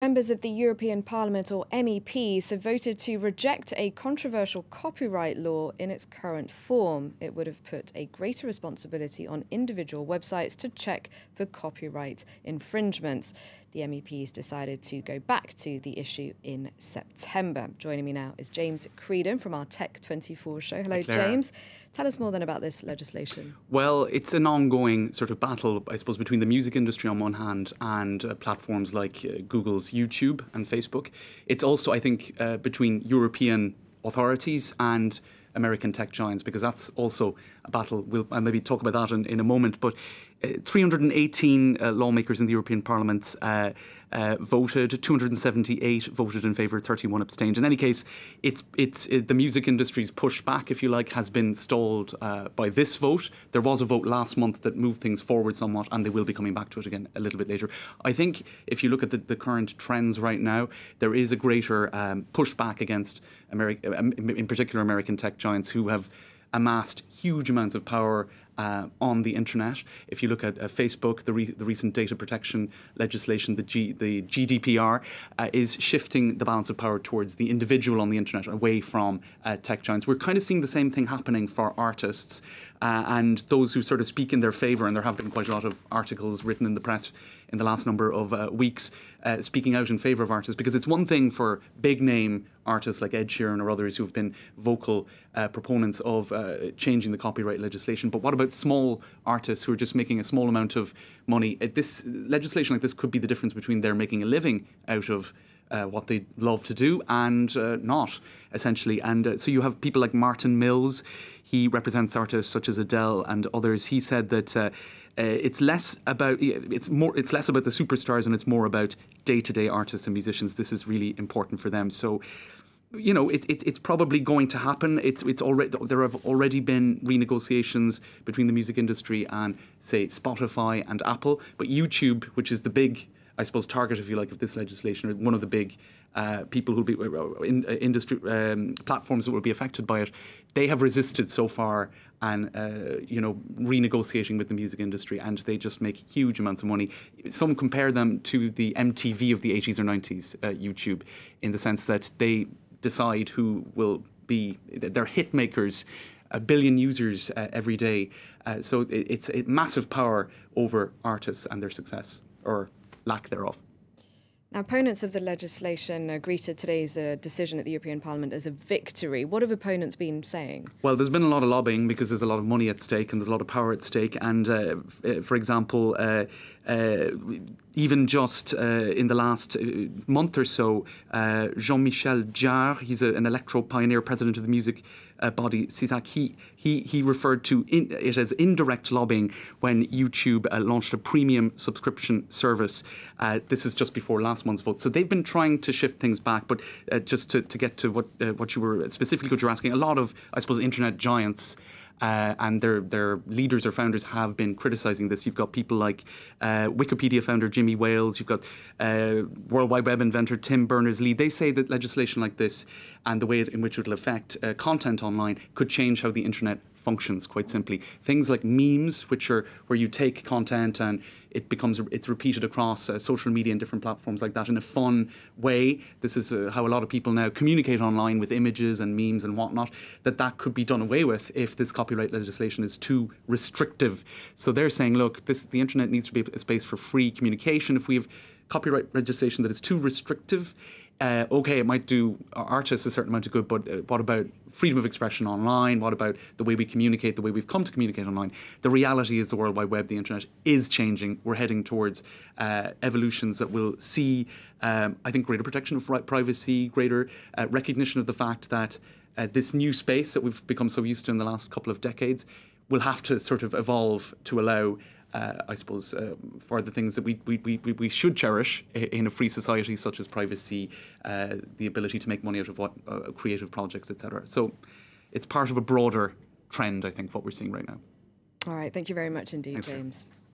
Members of the European Parliament, or MEPs, have voted to reject a controversial copyright law in its current form. It would have put a greater responsibility on individual websites to check for copyright infringements. The MEPs decided to go back to the issue in September. Joining me now is James Creedon from our Tech24 show. Hello, James. Tell us more then about this legislation. Well, it's an ongoing sort of battle, I suppose, between the music industry on one hand and platforms like Google's YouTube and Facebook. It's also, I think, between European authorities and American tech giants, because that's also a battle. I'll maybe talk about that in a moment. But 318 lawmakers in the European Parliament voted, 278 voted in favour, 31 abstained. In any case, the music industry's pushback, if you like, has been stalled by this vote. There was a vote last month that moved things forward somewhat, and they will be coming back to it again a little bit later. I think if you look at the current trends right now, there is a greater pushback against in particular American tech giants who have amassed huge amounts of power on the internet. If you look at Facebook, the recent data protection legislation, the GDPR, is shifting the balance of power towards the individual on the internet, away from tech giants. We're kind of seeing the same thing happening for artists and those who sort of speak in their favour, and there have been quite a lot of articles written in the press in the last number of weeks speaking out in favour of artists, because it's one thing for big name artists like Ed Sheeran or others who have been vocal proponents of changing the copyright legislation, but what about small artists who are just making a small amount of money? This legislation like this could be the difference between they're making a living out of what they love to do and not, essentially. And so you have people like Martin Mills. He represents artists such as Adele and others. He said that it's less about the superstars and it's more about day-to-day artists and musicians. This is really important for them. So, you know, it's probably going to happen. There have already been renegotiations between the music industry and, say, Spotify and Apple. But YouTube, which is the big, I suppose, target, if you like, of this legislation, or one of the big people who will be industry platforms that will be affected by it, they have resisted so far and renegotiating with the music industry, and they just make huge amounts of money. Some compare them to the MTV of the 80s or 90s, YouTube, in the sense that they decide who will be their hit makers, 1 billion users every day. So it's a massive power over artists and their success, or lack thereof. Now, opponents of the legislation greeted today's decision at the European Parliament as a victory. What have opponents been saying? Well, there's been a lot of lobbying because there's a lot of money at stake and there's a lot of power at stake. And, for example, even just in the last month or so, Jean-Michel Jarre, he's an electro pioneer, president of the music body CISAC, he referred to it as indirect lobbying when YouTube launched a premium subscription service. This is just before last month's vote. So they've been trying to shift things back. But just to get to what you were specifically what you're asking, a lot of, I suppose, internet giants and their leaders or founders have been criticising this. You've got people like Wikipedia founder Jimmy Wales, you've got World Wide Web inventor Tim Berners-Lee. They say that legislation like this and the way in which it will affect content online could change how the internet functions, quite simply. Things like memes, which are where you take content and it's repeated across social media and different platforms like that in a fun way. This is how a lot of people now communicate online with images and memes and whatnot, that could be done away with if this copyright legislation is too restrictive. So they're saying, look, the internet needs to be a space for free communication. If we have copyright legislation that is too restrictive, okay, it might do artists a certain amount of good, but what about freedom of expression online? What about the way we communicate, the way we've come to communicate online? The reality is the World Wide Web, the internet, is changing. We're heading towards evolutions that will see, I think, greater protection of privacy, greater recognition of the fact that this new space that we've become so used to in the last couple of decades will have to sort of evolve to allow I suppose, for the things that we should cherish in a free society, such as privacy, the ability to make money out of creative projects, etc. So it's part of a broader trend, I think, what we're seeing right now. All right. Thank you very much indeed, Thanks, James.